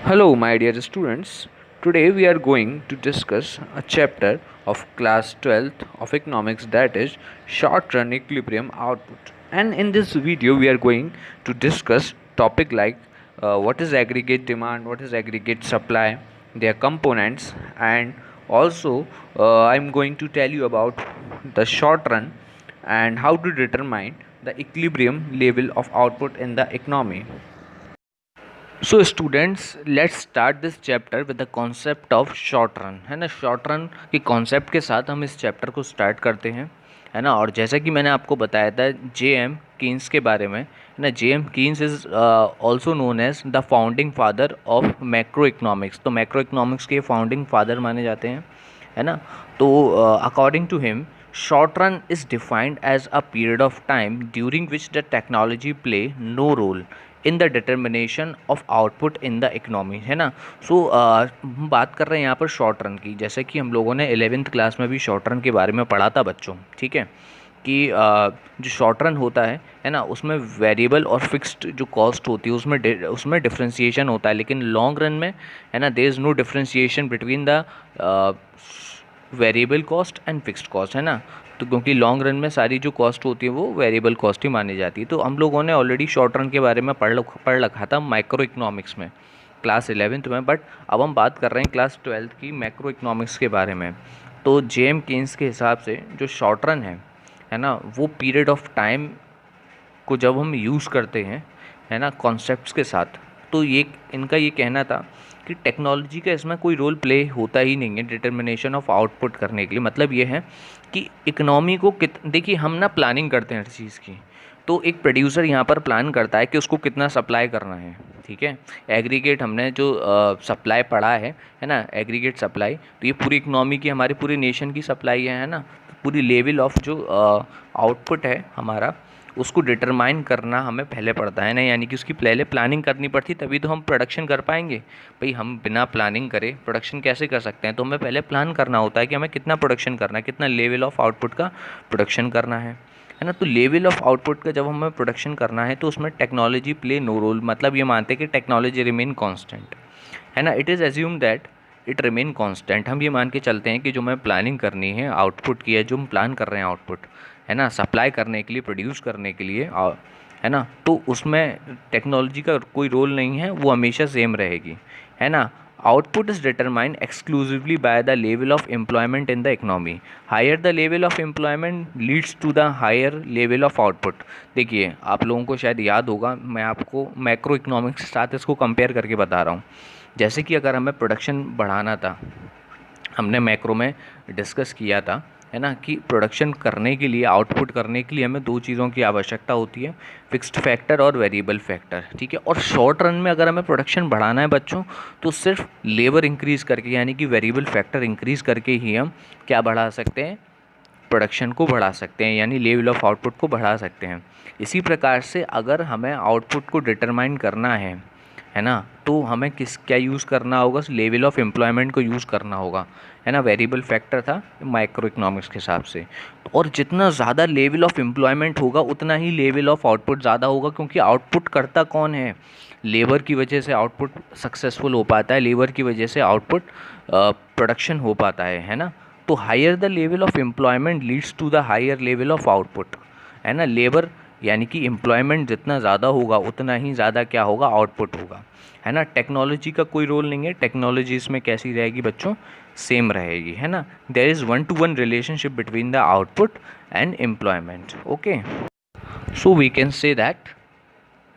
Hello, my dear students. Today we are going to discuss a chapter of class 12th of economics, that is short run equilibrium output. And in this video we are going to discuss topic like what is aggregate demand, what is aggregate supply, their components, and also I'm going to tell you about the short run and how to determine the equilibrium level of output in the economy. So students let's start this chapter with the concept of short run, है ना। Short run के concept के साथ हम इस chapter को start करते हैं, है ना। और जैसा कि मैंने आपको बताया था जे एम कीन्स के बारे में, है ना। J M Keynes is also known as the founding father of macro economics. तो मैक्रो इकोनॉमिक्स के फाउंडिंग फादर माने जाते हैं, है ना। तो according to him short run is defined as a period of time during which the technology play no role in the determination of output in the economy, है ना। सो हम बात कर रहे हैं यहाँ पर शॉर्ट रन की, जैसे कि हम लोगों ने 11th क्लास में भी शॉर्ट रन के बारे में पढ़ा था बच्चों, ठीक है। कि जो शॉर्ट रन होता है ना, उसमें वेरिएबल और फिक्स्ड जो कॉस्ट होती है उसमें डिफ्रेंशिएशन होता है, लेकिन लॉन्ग रन में, है ना, there is no differentiation between the variable cost and fixed cost, है ना। तो क्योंकि लॉन्ग रन में सारी जो कॉस्ट होती है वो वेरिएबल कॉस्ट ही मानी जाती है। तो हम लोगों ने ऑलरेडी शॉर्ट रन के बारे में पढ़ रखा था माइक्रो इकोनॉमिक्स में क्लास 11th में, बट अब हम बात कर रहे हैं क्लास 12th की मैक्रो इकोनॉमिक्स के बारे में। तो जे एम कीन्स के हिसाब से जो शॉर्ट रन है ना, वो पीरियड ऑफ टाइम को जब हम यूज़ करते हैं, है ना, कॉन्सेप्ट्स के साथ, तो ये इनका ये कहना था कि टेक्नोलॉजी का इसमें कोई रोल प्ले होता ही नहीं है डिटर्मिनेशन ऑफ आउटपुट करने के लिए। मतलब ये है कि इकोनॉमी को देखिए, हम ना प्लानिंग करते हैं हर चीज़ की। तो एक प्रोड्यूसर यहाँ पर प्लान करता है कि उसको कितना सप्लाई करना है, ठीक है। एग्रीगेट हमने जो सप्लाई पढ़ा है ना, एग्रीगेट सप्लाई, तो ये पूरी इकोनॉमी की, हमारे पूरे नेशन की सप्लाई है ना। पूरी लेवल ऑफ जो आउटपुट है हमारा, उसको डिटरमाइन करना हमें पहले पड़ता है ना, यानी कि उसकी पहले प्लानिंग करनी पड़ती, तभी तो हम प्रोडक्शन कर पाएंगे। भाई हम बिना प्लानिंग करे प्रोडक्शन कैसे कर सकते हैं? तो हमें पहले प्लान करना होता है कि हमें कितना प्रोडक्शन करना है, कितना लेवल ऑफ आउटपुट का प्रोडक्शन करना है ना। तो लेवल ऑफ आउटपुट का जब हमें प्रोडक्शन करना है तो उसमें टेक्नोलॉजी प्ले नो रोल। मतलब ये मानते हैं कि टेक्नोलॉजी रिमेन कॉन्स्टेंट, है ना। It is assume that it remain constant. हम ये मान के चलते हैं कि जो हमें प्लानिंग करनी है आउटपुट की, है जो हम प्लान कर रहे हैं आउटपुट, है ना, सप्लाई करने के लिए, प्रोड्यूस करने के लिए, है ना, तो उसमें टेक्नोलॉजी का कोई रोल नहीं है, वो हमेशा सेम रहेगी, है ना। Output is determined exclusively by the level of employment in the economy. Higher the level of employment leads to the higher level of output. देखिए, आप लोगों को शायद याद होगा, मैं आपको मैक्रो इकोनॉमिक्स के साथ इसको कंपेयर करके बता रहा हूँ। जैसे कि अगर हमें प्रोडक्शन बढ़ाना था, हमने मैक्रो में डिस्कस किया था, है ना, कि प्रोडक्शन करने के लिए, आउटपुट करने के लिए हमें दो चीज़ों की आवश्यकता होती है, फिक्स्ड फैक्टर और वेरिएबल फैक्टर, ठीक है। और शॉर्ट रन में अगर हमें प्रोडक्शन बढ़ाना है बच्चों, तो सिर्फ लेबर इंक्रीज़ करके, यानी कि वेरिएबल फैक्टर इंक्रीज़ करके ही हम क्या बढ़ा सकते हैं? प्रोडक्शन को बढ़ा सकते हैं, यानी लेवल ऑफ आउटपुट को बढ़ा सकते हैं। इसी प्रकार से अगर हमें आउटपुट को डिटरमाइन करना है ना, तो हमें क्या यूज़ करना होगा? लेवल ऑफ एम्प्लॉयमेंट को यूज़ करना होगा, है ना। वेरिएबल फैक्टर था माइक्रो इकोनॉमिक्स के हिसाब से। और जितना ज़्यादा लेवल ऑफ एम्प्लॉयमेंट होगा उतना ही लेवल ऑफ आउटपुट ज़्यादा होगा, क्योंकि आउटपुट करता कौन है? लेबर की वजह से आउटपुट सक्सेसफुल हो पाता है, लेबर की वजह से आउटपुट प्रोडक्शन हो पाता है ना। तो higher the level of employment leads to the higher level of output, है ना। लेबर यानी कि एम्प्लॉयमेंट जितना ज़्यादा होगा उतना ही ज़्यादा क्या होगा? आउटपुट होगा, है ना। टेक्नोलॉजी का कोई रोल नहीं है, टेक्नोलॉजी इसमें कैसी रहेगी बच्चों? सेम रहेगी, है ना। There is 1-to-1 relationship between the output and employment. Okay, so we can say that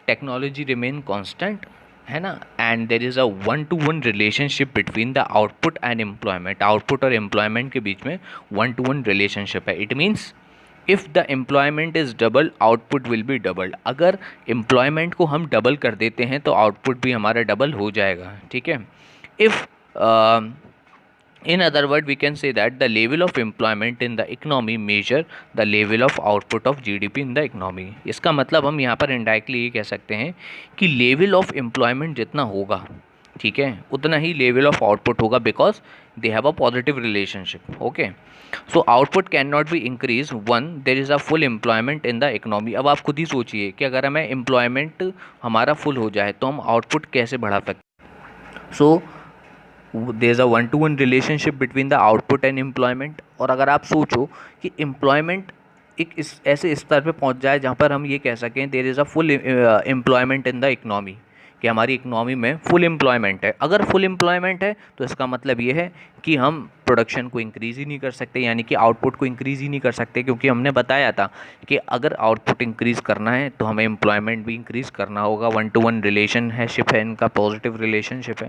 technology remain constant, है ना, and there is a 1-to-1 relationship between the output and employment. Output और employment के बीच में 1-to-1 relationship है। It means if the employment is double, output will be double. अगर employment को हम डबल कर देते हैं तो आउटपुट भी हमारा डबल हो जाएगा, ठीक है। If in other word we can say that the level of employment in the economy measure the level of output of GDP in the economy। इसका मतलब हम यहाँ पर इनडायरेक्टली ये कह सकते हैं कि लेवल ऑफ एम्प्लॉयमेंट जितना होगा ठीक है, उतना ही लेवल ऑफ आउटपुट होगा, because they have a positive relationship. Okay, so output can not be increase one there is a full employment in the economy. अब आप खुद ही सोचिए कि अगर हमें एम्प्लॉयमेंट हमारा फुल हो जाए तो हम आउटपुट कैसे बढ़ा सकते। So there is a one to one relationship between the output and employment. और अगर आप सोचो कि एम्प्लॉयमेंट एक इस ऐसे स्तर पे पहुंच जाए जहां पर हम ये कह सकें देर is a full employment in the economy, कि हमारी इकनॉमी में फुल एम्प्लॉयमेंट है। अगर फुल एम्प्लॉयमेंट है तो इसका मतलब ये है कि हम प्रोडक्शन को इंक्रीज़ ही नहीं कर सकते, यानी कि आउटपुट को इंक्रीज़ ही नहीं कर सकते, क्योंकि हमने बताया था कि अगर आउटपुट इंक्रीज़ करना है तो हमें एम्प्लॉयमेंट भी इंक्रीज़ करना होगा। वन टू वन रिलेशनशिप है इनका, पॉजिटिव रिलेशनशिप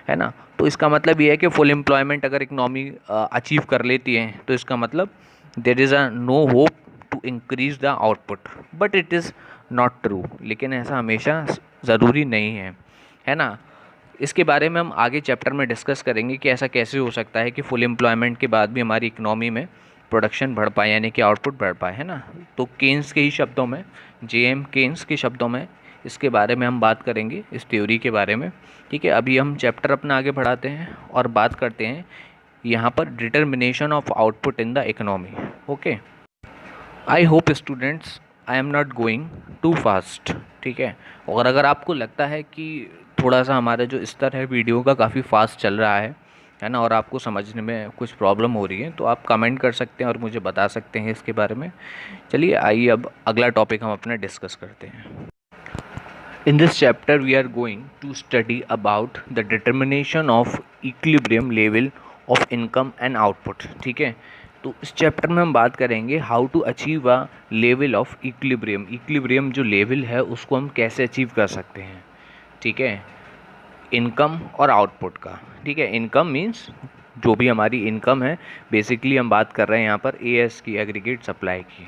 है ना। तो इसका मतलब ये है कि फुल एम्प्लॉयमेंट अगर इकनॉमी अचीव कर लेती है तो इसका मतलब there is a no hope to increase the output, but it is not true. लेकिन ऐसा हमेशा ज़रूरी नहीं है ना। इसके बारे में हम आगे चैप्टर में डिस्कस करेंगे कि ऐसा कैसे हो सकता है कि फुल एम्प्लॉयमेंट के बाद भी हमारी इकनॉमी में प्रोडक्शन बढ़ पाए, यानी कि आउटपुट बढ़ पाए, है ना। तो केन्स के ही शब्दों में, जेएम केन्स के शब्दों में इसके बारे में हम बात करेंगे, इस थ्योरी के बारे में। ठीक है, अभी हम चैप्टर अपना आगे बढ़ाते हैं और बात करते हैं यहाँ पर determination of output in the economy. Okay, I hope students I am not going too fast. ठीक है, और अगर आपको लगता है कि थोड़ा सा हमारा जो स्तर है वीडियो का काफ़ी फास्ट चल रहा है ना, और आपको समझने में कुछ प्रॉब्लम हो रही है, तो आप कमेंट कर सकते हैं और मुझे बता सकते हैं इसके बारे में। चलिए आइए अब अगला टॉपिक हम अपना डिस्कस करते हैं। In this chapter, we are going to study about the determination of equilibrium level of income and output। ठीक है, तो इस चैप्टर में हम बात करेंगे how to achieve a level of equilibrium. Equilibrium जो लेवल है उसको हम कैसे अचीव कर सकते हैं। ठीक है, इनकम और आउटपुट का। ठीक है, इनकम मीन्स जो भी हमारी इनकम है, बेसिकली हम बात कर रहे हैं यहाँ पर एएस की, एग्रीगेट सप्लाई की,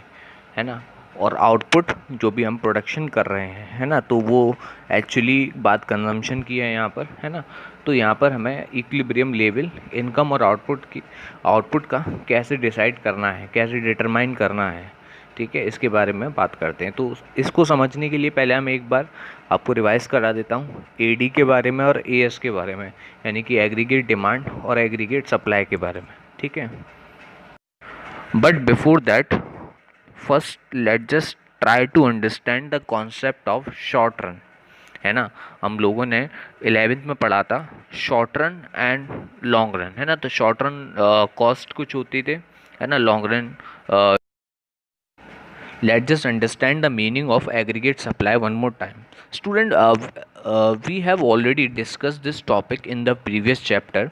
है ना। और आउटपुट जो भी हम प्रोडक्शन कर रहे हैं, है ना, तो वो एक्चुअली बात कंजम्पशन की है यहाँ पर, है ना। तो यहाँ पर हमें इक्विलिब्रियम लेवल इनकम और आउटपुट का कैसे डिसाइड करना है, कैसे डिटरमाइन करना है। ठीक है, इसके बारे में बात करते हैं। तो इसको समझने के लिए पहले हम एक बार आपको रिवाइज़ करा देता हूँ एडी के बारे में और एएस के बारे में, यानी कि एग्रीगेट डिमांड और एग्रीगेट सप्लाई के बारे में। ठीक है, but before that first let just try to understand the concept of short run, है ना। हम लोगों ने 11th में पढ़ा था short run and long run, है ना। तो शॉर्ट रन कॉस्ट कुछ होती थे, है ना। Long run, let's just understand the meaning of aggregate supply one more time. Student, we have already discussed this topic in the previous chapter,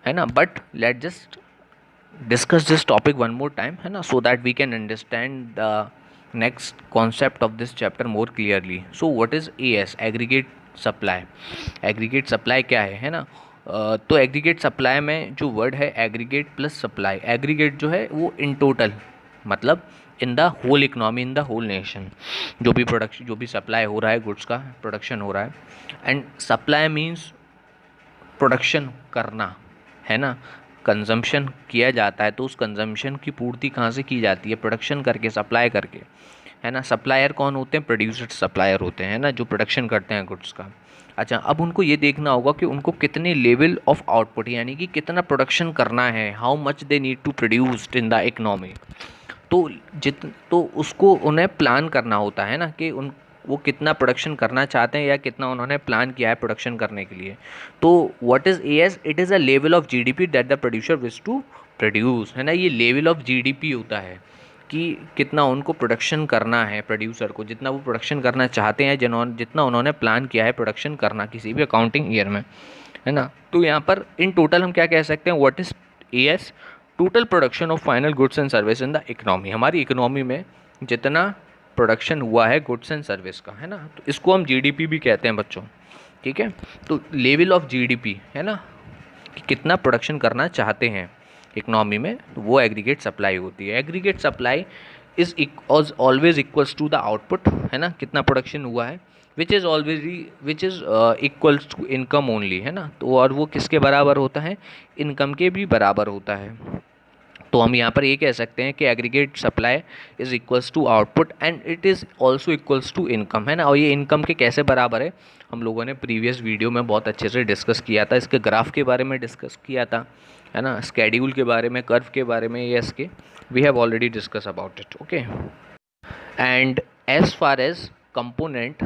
है ना, but let's just discuss this topic one more time, है ना, so that we can understand the next concept of this chapter more clearly. So what is AS, aggregate supply? aggregate supply क्या है ना। तो aggregate supply में जो word है aggregate plus supply, aggregate जो है वो इन टोटल, मतलब in the whole economy, in the whole nation, जो भी प्रोडक्शन, जो भी सप्लाई हो रहा है, गुड्स का प्रोडक्शन हो रहा है। एंड सप्लाई मीन्स प्रोडक्शन करना, है ना। कंजम्पशन किया जाता है तो उस कंजम्पशन की पूर्ति कहाँ से की जाती है, प्रोडक्शन करके, सप्लाई करके, है ना। सप्लायर कौन होते हैं, प्रोड्यूसर सप्लायर होते हैं, ना, जो प्रोडक्शन करते हैं गुड्स का। अच्छा, अब उनको ये देखना होगा कि उनको कितने लेवल ऑफ आउटपुट, यानी कि कितना प्रोडक्शन करना है, how much they need to produced in the economy. तो उसको उन्हें प्लान करना होता है ना, कि वो कितना प्रोडक्शन करना चाहते हैं या कितना उन्होंने प्लान किया है प्रोडक्शन करने के लिए। तो what is AS, it is a level of GDP that the producer wish to produce, है ना। ये लेवल ऑफ जीडीपी होता है कि कितना उनको प्रोडक्शन करना है, प्रोड्यूसर को जितना वो प्रोडक्शन करना चाहते हैं, जितना उन्होंने प्लान किया है प्रोडक्शन करना किसी भी अकाउंटिंग ईयर में, है ना। तो यहाँ पर इन टोटल हम क्या कह सकते हैं, what is as, total production of final goods and service in the economy. हमारी इकनॉमी में जितना प्रोडक्शन हुआ है गुड्स एंड सर्विस का, है ना, तो इसको हम जीडीपी भी कहते हैं बच्चों। ठीक है, तो लेवल ऑफ जीडीपी, है ना, कि कितना प्रोडक्शन करना चाहते हैं इकनॉमी में, तो वो एग्रीगेट सप्लाई होती है। Aggregate supply is always equals to the output, है ना, कितना प्रोडक्शन हुआ है, which is equals to income only, है ना। तो और वो किसके बराबर होता है, इनकम के भी बराबर होता है। तो हम यहाँ पर ये कह सकते हैं कि aggregate supply is equals to output and it is also equals to income, है ना। और ये इनकम के कैसे बराबर है, हम लोगों ने प्रीवियस वीडियो में बहुत अच्छे से डिस्कस किया था, इसके ग्राफ के बारे में डिस्कस किया था, है ना, स्केड्यूल के बारे में, कर्व के बारे में, ये इसके we have already discuss about it, okay. And as far as component,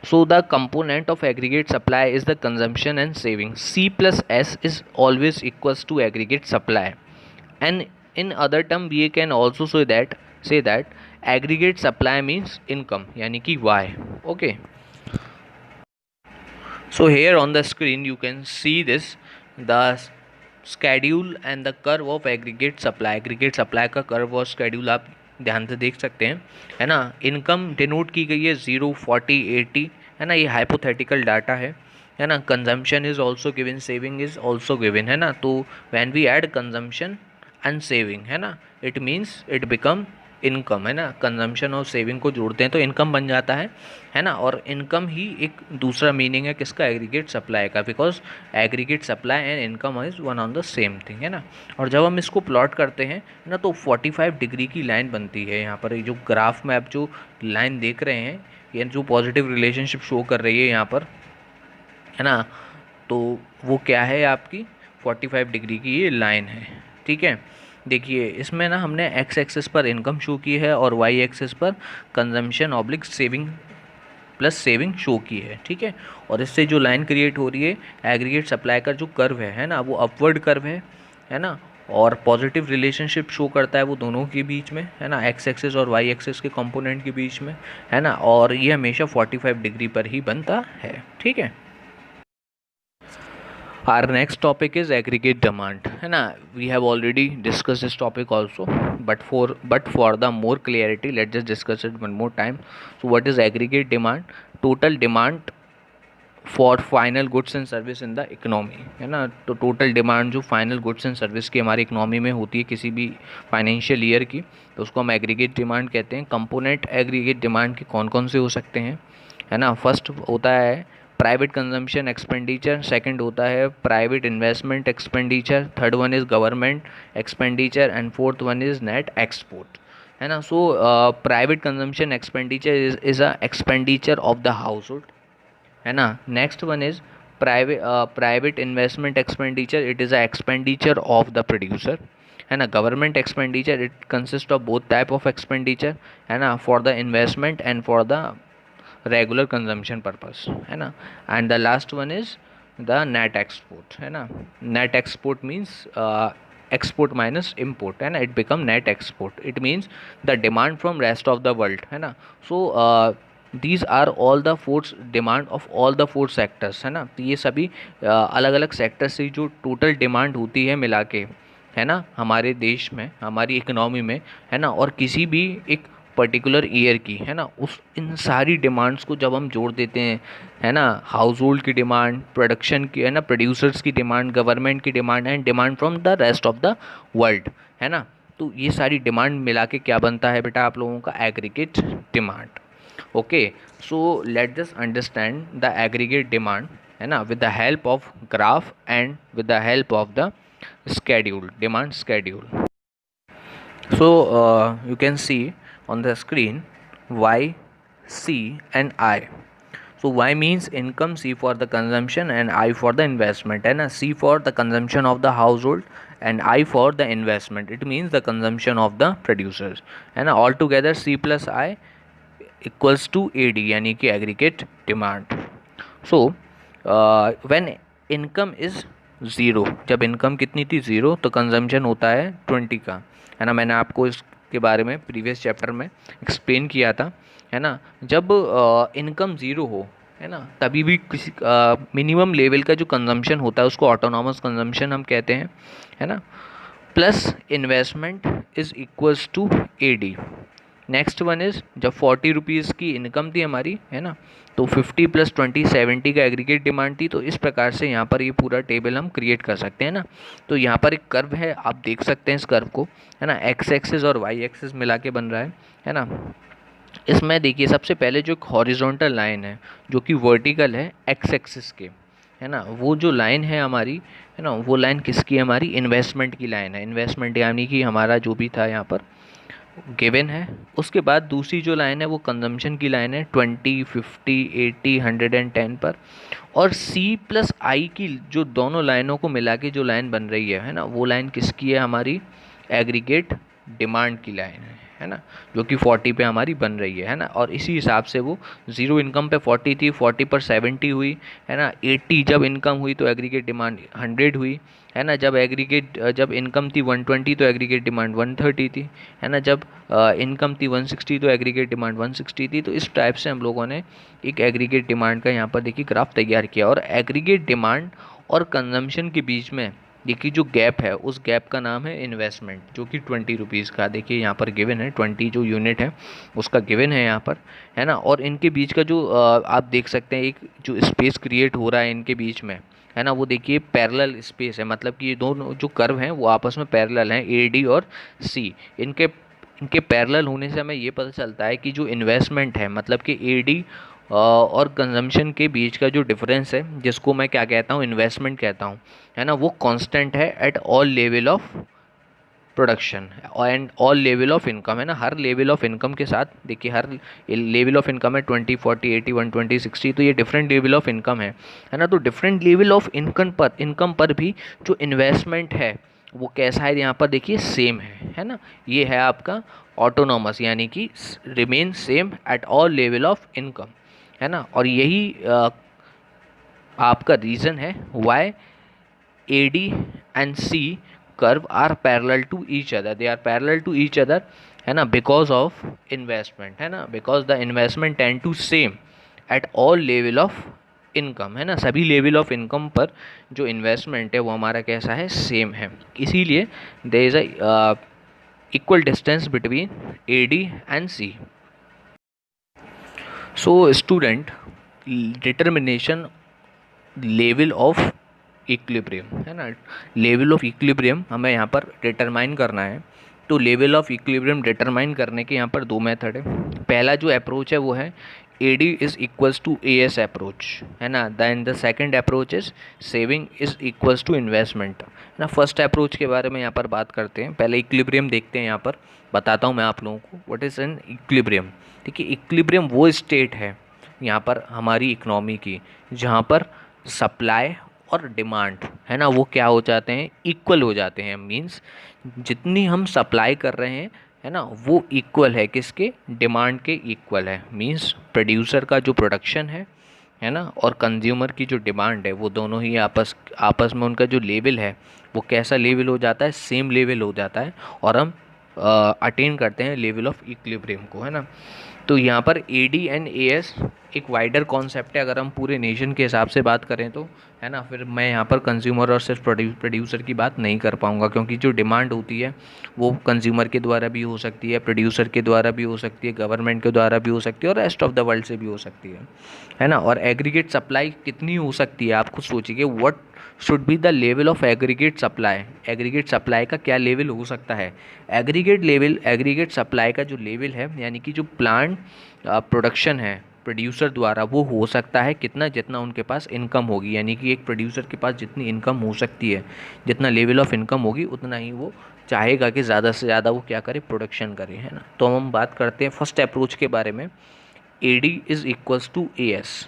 so the component of aggregate supply is the consumption and saving. C plus S is always equals to aggregate supply, and in other term we can also say that aggregate supply means income, yani ki Y, okay. So here on the screen you can see this, the schedule and the curve of aggregate supply का curve और schedule आप ध्यान से देख सकते हैं, है ना। इनकम डिनोट की गई है 0, 40, 80, है ना, ये हाइपोथेटिकल डाटा है ना। Consumption is also given, saving is also given, है ना। तो when we add consumption and saving, है ना, it means it become income, है ना। कंजम्पशन और सेविंग को जोड़ते हैं तो इनकम बन जाता है ना। और इनकम ही एक दूसरा मीनिंग है किसका, एग्रीगेट सप्लाई का, because aggregate supply and income is one on the same thing, है ना। और जब हम इसको प्लॉट करते हैं ना तो 45 डिग्री की लाइन बनती है यहाँ पर। ये जो ग्राफ में आप जो लाइन देख रहे हैं, ये जो पॉजिटिव रिलेशनशिप शो कर रही है यहाँ पर, है ना, तो वो क्या है, आपकी 45 डिग्री की ये लाइन है, ठीक है। देखिए इसमें ना हमने एक्स एक्सिस पर इनकम शो की है और वाई एक्सिस पर consumption oblique saving plus saving show की है, ठीक है। और इससे जो लाइन क्रिएट हो रही है एग्रीगेट सप्लाई का जो कर्व है ना, वो अपवर्ड कर्व है ना। और पॉजिटिव रिलेशनशिप शो करता है वो दोनों के बीच में, है ना, एक्स एक्सिस और वाई एक्सिस के कंपोनेंट के बीच में, है ना। और ये हमेशा 45 डिग्री पर ही बनता है, ठीक है। Our next topic is aggregate demand, है ना। We have already discussed this topic also, but for the more clarity, let's just discuss it one more time. So what is aggregate demand? Total demand for final goods and service in the economy, है ना। तो total demand जो final goods and service की हमारी economy में होती है किसी भी फाइनेंशियल ईयर की, तो उसको हम एग्रीगेट डिमांड कहते हैं। कंपोनेंट एग्रीगेट डिमांड के कौन कौन से हो सकते हैं, है ना। फर्स्ट होता है प्राइवेट कंजम्पशन एक्सपेंडिचर, सेकंड होता है private investment expenditure, third one is government expenditure and fourth one is net export, है ना। So private consumption expenditure is a expenditure of the house hold, है ना। Next one is private investment expenditure, it is a expenditure of the producer, है ना। Government expenditure, it consist of both type of expenditure, है ना, for the investment and for the regular consumption purpose, है ना। And the last one is the net export, है ना। Net export means export minus import, है ना, it become net export, it means the demand from rest of the world, है ना। So these are all the fours demand of all the four sectors, है ना। तो ये सभी अलग अलग सेक्टर से जो टोटल डिमांड होती है मिला के, है ना, हमारे देश में, हमारी इकोनॉमी में, है ना। और किसी भी एक पर्टिकुलर ईयर की, है ना, उस इन सारी डिमांड्स को जब हम जोड़ देते हैं, है ना, हाउस होल्ड की डिमांड, प्रोडक्शन की, है ना, प्रोड्यूसर्स की डिमांड, गवर्नमेंट की demand and demand from the rest of the world, है ना। तो ये सारी डिमांड मिला के क्या बनता है बेटा आप लोगों का, aggregate demand, okay. So let just understand the aggregate demand, है ना, with the help of graph and with the help of the schedule, demand schedule. So you can see on the screen Y, C and I. So Y means income, C for the consumption and I for the investment, and C for the consumption of the household and I for the investment. It means the consumption of the producers, and altogether C plus I equals to AD, यानी कि aggregate demand. So when income is 0, जब income कितनी थी 0, तो consumption होता है 20 का, है ना। मैंने आपको इसके बारे में प्रीवियस चैप्टर में एक्सप्लेन किया था, है ना। जब इनकम 0 हो, है ना, तभी भी किसी मिनिमम लेवल का जो कंजम्पशन होता है उसको ऑटोनॉमस कंजम्पशन हम कहते हैं, है ना। Plus investment is equals to AD। Next one is जब 40 रुपीज़ की इनकम थी हमारी, है ना, तो 50 + 20 70 का एग्रीगेट डिमांड थी। तो इस प्रकार से यहाँ पर ये पूरा टेबल हम क्रिएट कर सकते हैं ना। तो यहाँ पर एक कर्व है, आप देख सकते हैं इस कर्व को, है ना। एक्स एक्सिस और वाई एक्सिस मिला के बन रहा है ना। इसमें देखिए सबसे पहले जो एक हॉरिजॉन्टल लाइन है जो कि वर्टिकल है एक्स एक्सिस के, है ना, वो जो लाइन है हमारी, है ना, वो लाइन किसकी है, हमारी इन्वेस्टमेंट की लाइन है। इन्वेस्टमेंट यानी कि हमारा जो भी था यहाँ पर गिवन है। उसके बाद दूसरी जो लाइन है वो कंजम्पशन की लाइन है 20, 50, 80, 110 पर। और सी प्लस आई की जो दोनों लाइनों को मिला के जो लाइन बन रही है ना, वो लाइन किसकी है, हमारी एग्रीगेट डिमांड की लाइन है ना, जो कि 40 पे हमारी बन रही है ना। और इसी हिसाब से वो ज़ीरो इनकम पे 40 थी, 40 पर 70 हुई, है ना। 80 जब इनकम हुई तो एग्रीगेट डिमांड 100 हुई, है ना। जब इनकम थी 120 तो एग्रीगेट डिमांड 130 थी, है ना। जब इनकम थी 160 तो एग्रीगेट डिमांड 160 थी। तो इस टाइप से हम लोगों ने एक एग्रीगेट डिमांड का यहाँ पर देखिए ग्राफ तैयार किया। और एग्रीगेट डिमांड और कंजम्पशन के बीच में देखिए जो गैप है, उस गैप का नाम है इन्वेस्टमेंट, जो कि 20 रुपीज़ का देखिए यहाँ पर गिवन है। 20 जो यूनिट है उसका गिवन है यहाँ पर, है ना। और इनके बीच का जो आप देख सकते हैं एक जो स्पेस क्रिएट हो रहा है इनके बीच में, है ना, वो देखिए पैरेलल स्पेस है। मतलब कि ये दोनों जो कर्व हैं वो आपस में पैरेलल हैं, ए डी और सी। इनके इनके पैरेलल होने से हमें ये पता चलता है कि जो इन्वेस्टमेंट है, मतलब कि ए डी और कंजम्पशन के बीच का जो डिफरेंस है, जिसको मैं क्या कहता हूँ, इन्वेस्टमेंट कहता हूँ, है ना, वो कांस्टेंट है eight all level of production and all level of income, है ना। हर लेवल ऑफ इनकम के साथ देखिए, हर लेवल ऑफ इनकम है 20, 40, 80, 120, 60, तो ये डिफरेंट लेवल ऑफ इनकम है ना। तो डिफरेंट लेवल ऑफ इनकम पर भी जो इन्वेस्टमेंट है वो कैसा है, यहाँ पर देखिए सेम है ना। ये है आपका ऑटोनॉमस, यानी कि remain same at all level of income, है ना। और यही आपका रीज़न है why A D and C curve are parallel to each other, they are parallel to each other, है ना, बिकॉज ऑफ इन्वेस्टमेंट, है ना, because the investment tend to same at all level of income, है ना। सभी level of income पर जो investment है वो हमारा कैसा है, सेम है। इसीलिए there is a equal distance between A D and C. So student, determination level of equilibrium, है ना, लेवल ऑफ इक्विलिब्रियम हमें यहाँ पर डिटरमाइन करना है। तो लेवल ऑफ इक्विलिब्रियम डिटरमाइन करने के यहाँ पर दो मेथड है। पहला जो अप्रोच है वो है A D is equals to A S approach, है ना। Then the second approach is saving is equals to investment, है ना। फर्स्ट अप्रोच के बारे में यहाँ पर बात करते हैं। पहले इक्विलिब्रियम देखते हैं, यहाँ पर बताता हूँ मैं आप लोगों को व्हाट इज़ एन इक्विलिब्रियम। देखिए, इक्विलिब्रियम वो स्टेट है यहाँ पर हमारी इकोनॉमी की जहाँ पर सप्लाई और डिमांड, है ना, वो क्या हो जाते हैं, इक्वल हो जाते हैं। मींस जितनी हम सप्लाई कर रहे हैं, है ना, वो इक्वल है किसके, डिमांड के इक्वल है। मींस प्रोड्यूसर का जो प्रोडक्शन है ना, और कंज्यूमर की जो डिमांड है, वो दोनों ही आपस में उनका जो लेवल है वो कैसा लेवल हो जाता है, सेम लेवल हो जाता है। और हम अटेन करते हैं लेवल ऑफ इक्विलिब्रियम को, है ना। तो यहाँ पर ए डी एंड ए एस एक वाइडर कॉन्सेप्ट है। अगर हम पूरे नेशन के हिसाब से बात करें तो, है ना, फिर मैं यहाँ पर कंज्यूमर और सिर्फ प्रोड्यूसर की बात नहीं कर पाऊँगा, क्योंकि जो डिमांड होती है वो कंज्यूमर के द्वारा भी हो सकती है, प्रोड्यूसर के द्वारा भी हो सकती है, गवर्नमेंट के द्वारा भी हो सकती है, और रेस्ट ऑफ द वर्ल्ड से भी हो सकती है ना। और एग्रीगेट सप्लाई कितनी हो सकती है, आप खुद सोचिए, what should be the level of aggregate supply. Aggregate supply का क्या लेवल हो सकता है, एग्रीगेट सप्लाई का जो लेवल है, यानी कि जो प्लांट प्रोडक्शन है प्रोड्यूसर द्वारा, वो हो सकता है कितना, जितना उनके पास इनकम होगी। यानी कि एक प्रोड्यूसर के पास जितनी इनकम हो सकती है, जितना लेवल ऑफ इनकम होगी, उतना ही वो चाहेगा कि ज़्यादा से ज़्यादा वो क्या करे, प्रोडक्शन करे, है ना। तो हम बात करते हैं फर्स्ट अप्रोच के बारे में, A D is equals to A S.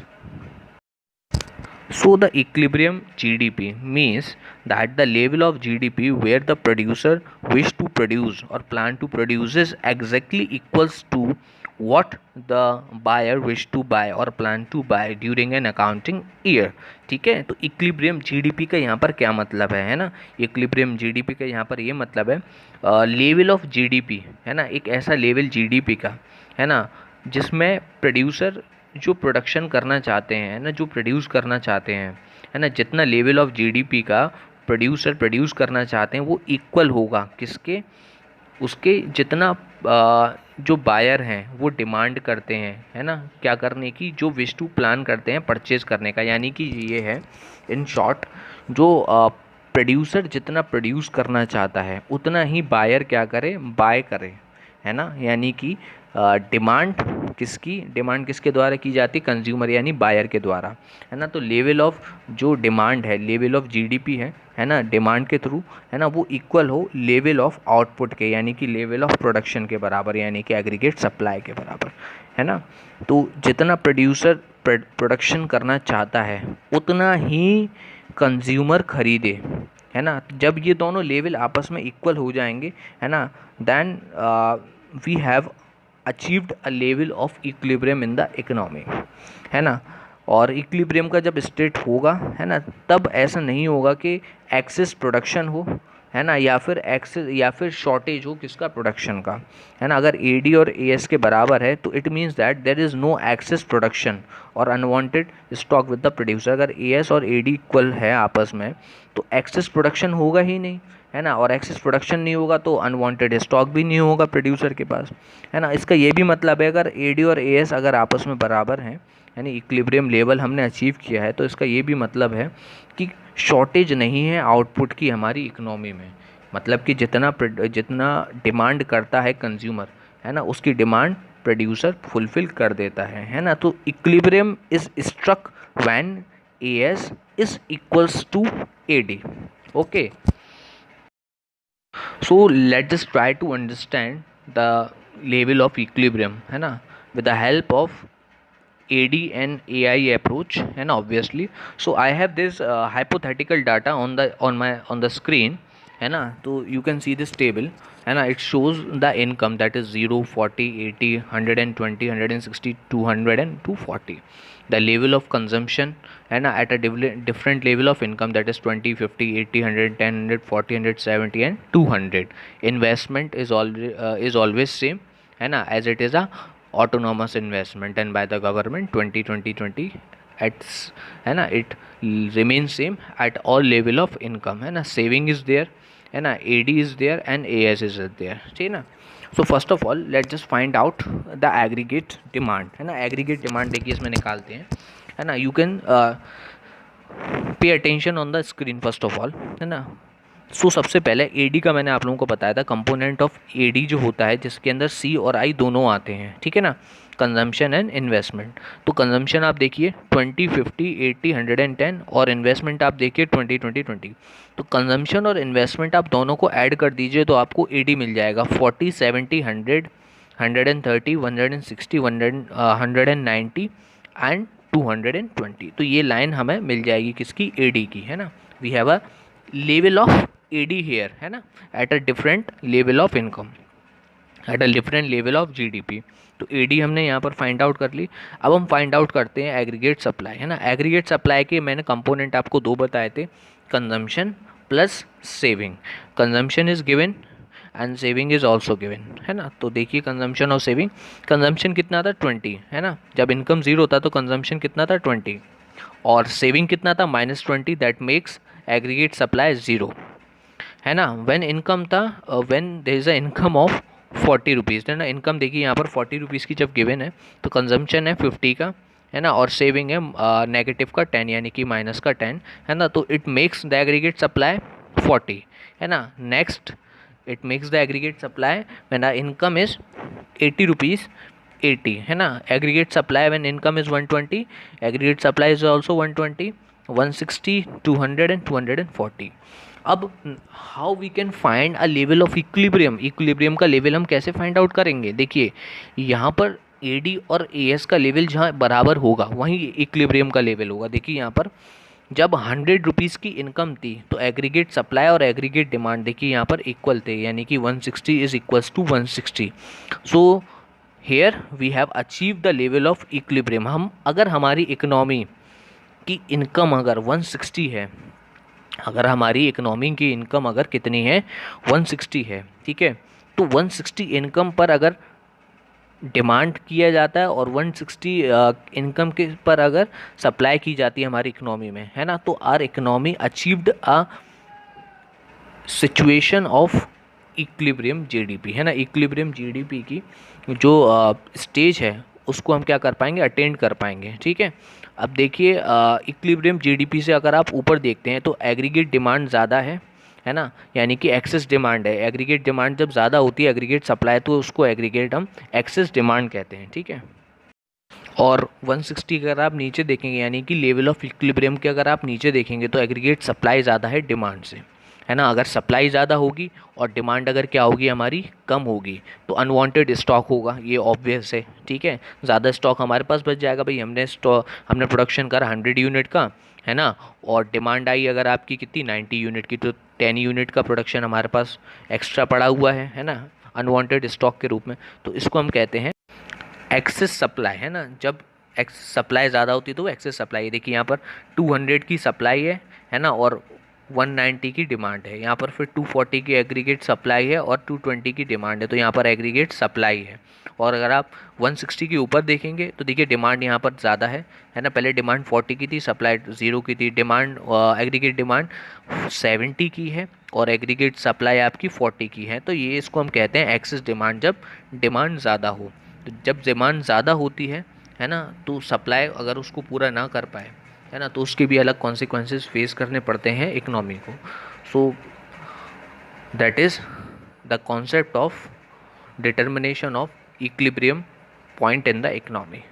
So the equilibrium GDP means that the level of GDP where the producer wish to produce or plan to produce is exactly equals to what the buyer wish to buy or plan to buy during an accounting year। ठीक है, तो equilibrium GDP का यहाँ पर क्या मतलब है ना। इक्विलिब्रियम जीडीपी का यहाँ पर ये मतलब है लेवल ऑफ जीडीपी, है ना, एक ऐसा लेवल जीडीपी का, है ना, जिसमें प्रोड्यूसर जो प्रोडक्शन करना चाहते हैं ना, जो प्रोड्यूस करना चाहते हैं, है ना, जितना लेवल ऑफ जीडीपी का प्रोड्यूसर प्रोड्यूस करना चाहते हैं वो इक्वल होगा किसके, उसके जितना जो बायर हैं वो डिमांड करते हैं, है ना, क्या करने की, जो विश टू प्लान करते हैं परचेज करने का। यानी कि ये है इन शॉर्ट, जो प्रोड्यूसर जितना प्रोड्यूस करना चाहता है उतना ही बायर क्या करे, बाय करे, है ना। यानी कि डिमांड डिमांड किसके द्वारा की जाती है, कंज्यूमर यानी बायर के द्वारा, है ना। तो लेवल ऑफ जो डिमांड है, लेवल ऑफ जीडीपी है ना, डिमांड के थ्रू, है ना, वो इक्वल हो लेवल ऑफ आउटपुट के, यानी कि लेवल ऑफ प्रोडक्शन के बराबर, यानी कि एग्रीगेट सप्लाई के बराबर, है ना। तो जितना प्रोड्यूसर प्रोडक्शन करना चाहता है उतना ही कंज्यूमर खरीदे, है ना। जब ये दोनों लेवल आपस में इक्वल हो जाएंगे, है ना, then we have achieved a level of equilibrium in the economy, है ना। और इक्विलिब्रियम का जब स्टेट होगा, है ना, तब ऐसा नहीं होगा कि एक्सेस प्रोडक्शन हो, है ना, या फिर शॉर्टेज हो किसका, प्रोडक्शन का, है ना। अगर एडी और एएस के बराबर है तो it means that there is no excess production और unwanted stock with the producer. अगर एएस और एडी इक्वल है आपस में तो एक्सेस प्रोडक्शन होगा ही नहीं, है ना, और एक्सेस प्रोडक्शन नहीं होगा तो अनवांटेड स्टॉक भी नहीं होगा प्रोड्यूसर के पास, है ना। इसका ये भी मतलब है अगर एडी और एएस अगर आपस में बराबर हैं, यानी इक्विलिब्रियम लेवल हमने अचीव किया है, तो इसका ये भी मतलब है कि शॉर्टेज नहीं है आउटपुट की हमारी इकोनॉमी में। मतलब कि जितना डिमांड करता है कंज्यूमर, है ना, उसकी डिमांड प्रोड्यूसर फुलफिल कर देता है ना। तो equilibrium is struck when AS is equals to AD. Okay, so let just try to understand the level of equilibrium, है ना, with the help of AD and AI approach, and obviously so I have this hypothetical data on the screen, है ना। तो you can see this table, है ना, it shows the income that is 0, 40, 80, 120, 160, 200 and 240. The level of consumption, है ना, at a different level of income, that is 20, 50, 80, 110, 140, 170 and 200. Investment is always same, है ना, as it is a autonomous investment and by the government 20 है ना, it remains same at all level of income, है ना। saving is there, है ना, AD is there and AS is there, ठीक है ना। so first of all let's just find out the aggregate demand, है ना। aggregate demand देखिए इसमें निकालते हैं, है ना। you can pay attention on the screen first of all, है ना। सबसे पहले एडी का मैंने आप लोगों को बताया था, कंपोनेंट ऑफ एडी जो होता है जिसके अंदर सी और आई दोनों आते हैं, ठीक है ना, कंजम्पशन एंड इन्वेस्टमेंट। तो कंजम्पशन आप देखिए 20, 50, 80, 110 और इन्वेस्टमेंट आप देखिए 20, 20, 20। तो कंजम्पशन और इन्वेस्टमेंट आप दोनों को ऐड कर दीजिए तो आपको एडी मिल जाएगा 40, 70, 100, 130, 160, 190 एंड 220। तो ये लाइन हमें मिल जाएगी किसकी, एडी की, है ना। We have a level of AD here, है ना, at a different level of income, at a different level of GDP. तो एडी हमने यहाँ पर फाइंड आउट कर ली। अब हम फाइंड आउट करते हैं एग्रीगेट सप्लाई, है ना। एग्रीगेट सप्लाई के मैंने कंपोनेंट आपको दो बताए थे, consumption plus saving. Consumption is given and saving is also given, है ना। तो देखिए कंजम्पशन और सेविंग, कंजम्पशन कितना था 20, है ना, जब इनकम जीरो था तो कंजम्पशन कितना था 20 और सेविंग कितना था -20, that makes aggregate supply zero, है ना। व्हेन इनकम था, when there is a income of 40 rupees, है ना। इनकम देखिए यहाँ पर 40 रुपीज़ की जब गिवन है तो कंजम्पशन है 50 का, है ना, और सेविंग है नेगेटिव का 10 यानी कि माइनस का 10, है ना। तो it makes the aggregate supply 40, है ना। Next it makes the aggregate supply when the income is 80 rupees 80, है ना। Aggregate supply when income is 120, aggregate supply is also 120, 160, 200 and 240। अब how we can find a level of equilibrium, equilibrium का level हम कैसे find out करेंगे। देखिए यहाँ पर एडी और एएस का लेवल जहाँ बराबर होगा वहीं इक्विलिब्रियम का लेवल होगा। देखिए यहाँ पर जब 100 रुपीज़ की इनकम थी तो एग्रीगेट सप्लाई और एग्रीगेट डिमांड देखिए यहाँ पर इक्वल थे, यानी कि 160 is equals to 160। So here we have achieve the level of equilibrium. हम अगर हमारी इकोनॉमी की इनकम अगर 160 है, अगर हमारी इकोनॉमी की इनकम अगर कितनी है 160 है, ठीक है, तो 160 इनकम पर अगर डिमांड किया जाता है और 160 इनकम के पर अगर सप्लाई की जाती है हमारी इकोनॉमी में, है ना, तो our economy achieved a situation of equilibrium GDP, है ना। इक्विलिब्रियम जीडीपी की जो स्टेज है उसको हम क्या कर पाएंगे, अटेंड कर पाएंगे, ठीक है। अब देखिए इक्विलिब्रियम जीडीपी से अगर आप ऊपर देखते हैं तो एग्रीगेट डिमांड ज़्यादा है है ना, यानी कि एक्सेस डिमांड है। एग्रीगेट डिमांड जब ज़्यादा होती है एग्रीगेट सप्लाई, तो उसको एग्रीगेट हम एक्सेस डिमांड कहते हैं, ठीक है। और 160 अगर आप नीचे देखेंगे, यानी कि लेवल ऑफ इक्विलिब्रियम के अगर आप नीचे देखेंगे, तो एग्रीगेट सप्लाई ज़्यादा है डिमांड से, है ना। अगर सप्लाई ज़्यादा होगी और डिमांड अगर क्या होगी हमारी कम होगी, तो अनवांटेड स्टॉक होगा, ये ऑब्वियस है, ठीक है। ज़्यादा स्टॉक हमारे पास बच जाएगा भाई, हमने प्रोडक्शन करा 100 यूनिट का, है ना, और डिमांड आई अगर आपकी कितनी 90 यूनिट की, तो 10 यूनिट का प्रोडक्शन हमारे पास एक्स्ट्रा पड़ा हुआ है ना, अनवांटेड स्टॉक के रूप में। तो इसको हम कहते हैं एक्सेस सप्लाई, है ना। जब सप्लाई ज़्यादा होती है तो एक्सेस सप्लाई। देखिए यहाँ पर 200 की सप्लाई है ना, और 190 की डिमांड है। यहाँ पर फिर 240 की एग्रीगेट सप्लाई है और 220 की डिमांड है, तो यहाँ पर एग्रीगेट सप्लाई है। और अगर आप 160 के ऊपर देखेंगे तो देखिए डिमांड यहाँ पर ज़्यादा है ना। पहले डिमांड 40 की थी, सप्लाई 0 की थी। डिमांड एग्रीगेट डिमांड 70 की है और एग्रीगेट सप्लाई आपकी 40 की है। तो ये इसको हम कहते हैं एक्सेस डिमांड, जब डिमांड ज़्यादा हो। तो जब डिमांड ज़्यादा होती है ना, तो सप्लाई अगर उसको पूरा ना कर पाए, है ना, तो उसके भी अलग कॉन्सिक्वेंसेस फेस करने पड़ते हैं इकोनॉमी को। So that is the concept of determination of equilibrium point in the economy.